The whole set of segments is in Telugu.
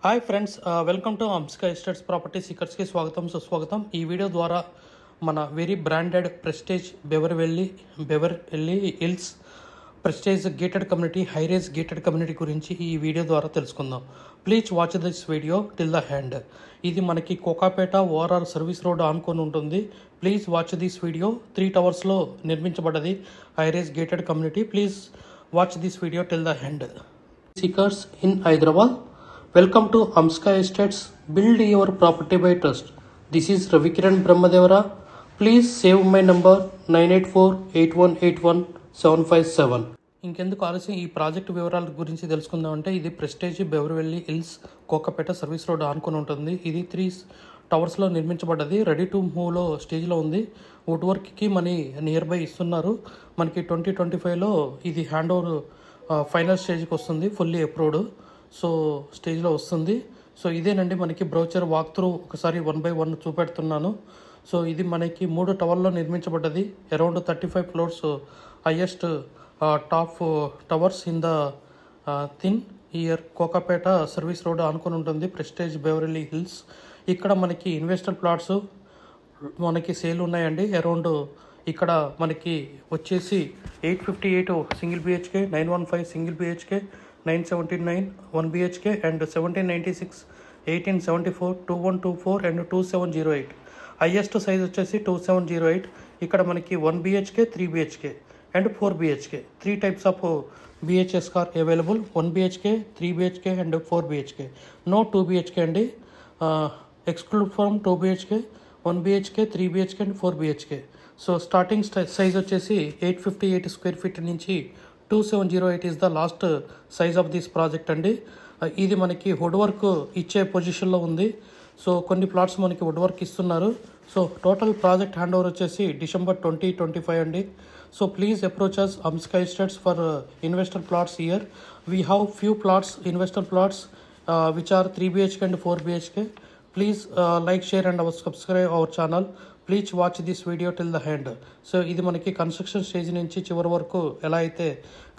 Hi friends, welcome to Amska estates property సీకర్స్కి స్వాగతం సుస్వాగతం. ఈ వీడియో ద్వారా మన very branded Prestige Beverly Hills Prestige gated community high rise gated community గురించి ఈ వీడియో ద్వారా తెలుసుకుందాం. Please watch this video till the end. ఇది మనకి కోకాపేట ఓఆర్ఆర్ సర్వీస్ రోడ్ ఆనుకొని ఉంటుంది. Please watch this video. 3 టవర్స్లో నిర్మించబడ్డది high rise gated community. Please watch this video till the end. Seekers in Hyderabad. Welcome to Amska Estates. Build your property by trust. This is Ravikiran Brahmadevara. Please save my number 9848181757. ఇంకెందుకు ఆలస్యం, ఈ ప్రాజెక్ట్ వివరాల గురించి తెలుసుకుందామంటే ఇది Prestige Beverly Hills Kokapet service road ఆనుకొని ఉంటుంది. ఇది 3 టవర్స్లో నిర్మించబడ్డది. రెడీ టు మూవ్లో స్టేజ్లో ఉంది. వుడ్ వర్క్కి మనీ నియర్ బై ఇస్తున్నారు. మనకి 2025లో ఇది హ్యాండ్ ఓవర్ ఫైనల్ స్టేజ్కి వస్తుంది. ఫుల్లీ అప్రూవ్డ్ స్టేజ్లో వస్తుంది. ఇదేనండి మనకి బ్రౌచర్ వాక్ త్రూ ఒకసారి 1 by 1 చూపెడుతున్నాను. ఇది మనకి 3 టవర్లో నిర్మించబడ్డది. Around 35 floors highest top towers in the thin here Kokapet service road ఆనుకొని ఉంటుంది ప్రెస్టేజ్ బెవర్వెల్లీ హిల్స్. ఇక్కడ మనకి ఇన్వెస్టర్ ప్లాట్స్ మనకి సేల్ ఉన్నాయండి. అరౌండ్ ఇక్కడ మనకి వచ్చేసి 858 single BHK, 915 single BHK, 979 1 BHK and 1796 1874 2124 and 2708. Highest size వచ్చేసి 2708. ఇక్కడ మనకి 1 BHK 3 BHK and 4 BHK 3 types of BHS are available. 1 BHK 3 BHK and 4 BHK. No 2 BHK అండి. Exclude from 2 BHK 1 BHK 3 BHK and 4 BHK. Starting size వచ్చేసి 858 స్క్వేర్ ఫీట్ నుంచి 2708 is the last size of this project అండి. ఇది మనకి వుడ్ వర్క్ ఇచ్చే పొజిషన్లో ఉంది. కొన్ని ప్లాట్స్ మనకి వుడ్ వర్క్ ఇస్తున్నారు. టోటల్ ప్రాజెక్ట్ హ్యాండ్ ఓవర్ వచ్చేసి December 2025 అండి. Please approach us Amska estates for investor flats here. We have few flats investor flats which are 3 BHK and 4 BHK. Please like share and subscribe our channel. Please watch this video till the end. ఇది మనకి కన్స్ట్రక్షన్ స్టేజ్ నుంచి చివరి వరకు ఎలా అయితే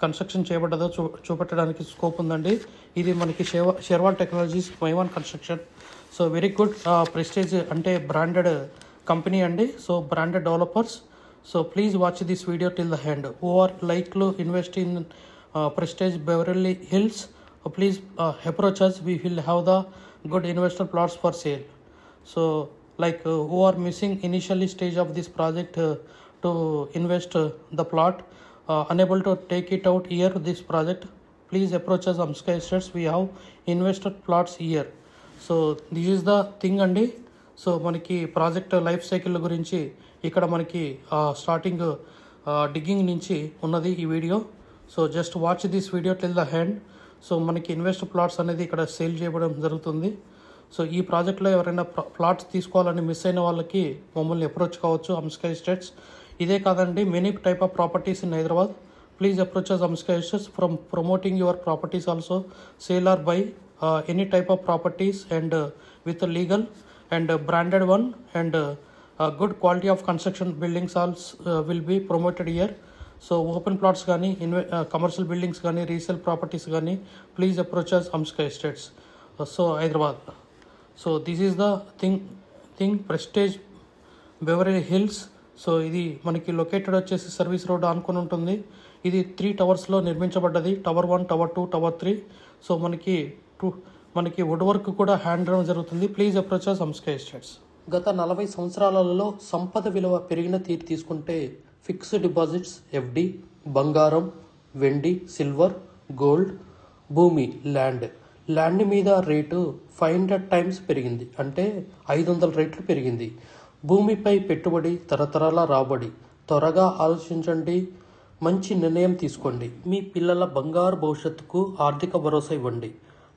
కన్స్ట్రక్షన్ చేయబడ్డదో చూపెట్టడానికి స్కోప్ ఉందండి. ఇది మనకి shear wall technologies Mivan construction. Very good Prestige అంటే బ్రాండెడ్ కంపెనీ అండి. Branded developers. Please watch this video till the end. Who are like to invest in Prestige Beverly Hills, please approach us. We will have the good investor plots for sale. Who are missing initially stage of this project to invest the plot, unable to take it out here this project, please approach us Amska Estates. We have investor plots here. This is the thing అండి. మనకి ప్రాజెక్ట్ లైఫ్ సైకిల్ గురించి ఇక్కడ మనకి స్టార్టింగ్ డిగ్గింగ్ నుంచి ఉన్నది ఈ video. Just watch this video till the hand. మనకి ఇన్వెస్టర్ ప్లాట్స్ అనేది ఇక్కడ సేల్ చేయడం జరుగుతుంది. ఈ ప్రాజెక్ట్లో ఎవరైనా ప్లాట్స్ తీసుకోవాలని మిస్ అయిన వాళ్ళకి మమ్మల్ని అప్రోచ్ కావచ్చు అంస్కా ఎస్టేట్స్. ఇదే కాదండి, many type of properties in Hyderabad. Please approach us Amska estates from promoting your properties also. Sale or buy any type of properties and with legal and branded one and good quality of construction buildings also will be promoted here. Open plots కానీ కమర్షియల్ బిల్డింగ్స్ కానీ రీసేల్ ప్రాపర్టీస్ కానీ please approach us Amska estates. Hyderabad. This is the thing Prestige Beverly Hills. ఇది మనకి లొకేటెడ్ వచ్చేసి సర్వీస్ రోడ్ ఆనుకొని ఉంటుంది. ఇది 3 టవర్స్లో నిర్మించబడ్డది. Tower 1, tower 2, tower 3. మనకి వుడ్ వర్క్ కూడా హ్యాండ్ ఓవర్ జరుగుతుంది. Please approach us Amska estates. గత 40 సంవత్సరాలలో సంపద విలువ పెరిగిన తీరు తీసుకుంటే ఫిక్స్డ్ డిపాజిట్స్, FD, బంగారం, వెండి, సిల్వర్, గోల్డ్, భూమి, ల్యాండ్ మీద రేటు 500 times పెరిగింది. అంటే 500 రెట్లు పెరిగింది. భూమిపై పెట్టుబడి, తరతరాల రాబడి. త్వరగా ఆలోచించండి, మంచి నిర్ణయం తీసుకోండి. మీ పిల్లల బంగారు భవిష్యత్తుకు ఆర్థిక భరోసా ఇవ్వండి.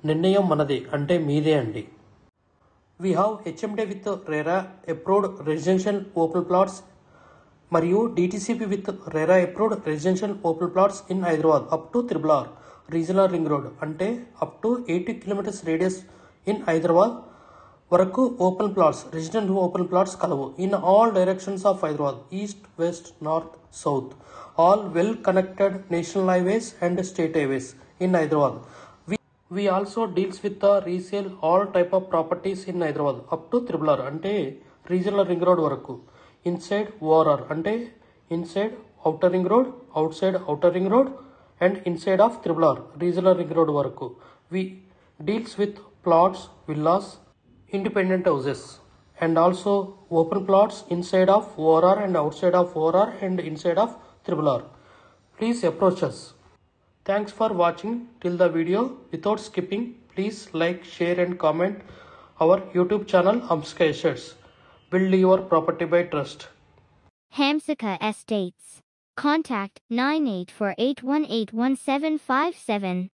నిర్ణయం మనదే, అంటే మీదే అండి. We have HMD with RERA approved residential open plots మరియు DTCP with RERA approved residential open plots in Hyderabad up to RRR regional ring road. అంటే up to 80 kilometers radius in Hyderabad వరకు open plots, residential open plots కలవు. In all directions of Hyderabad, east, west, north, south. All well connected national highways and state highways in Hyderabad. We also deals with the resale all type of properties in Hyderabad up to Triple R అంటే రీజనల్ రింగ్ రోడ్ వరకు. ఇన్సైడ్ ఓఆర్ఆర్ అంటే inside outer ring road, outside outer ring road and inside of triple R regional ring road వరకు. We deals with plots, villas, independent houses and also open plots inside of ORR and outside of ORR and inside of Triple R. Please approach us. Thanks for watching till the video. Without skipping, please like, share and comment our YouTube channel Hamsika Estates. Build your property by trust. Hamsika Estates. Contact 9848181757.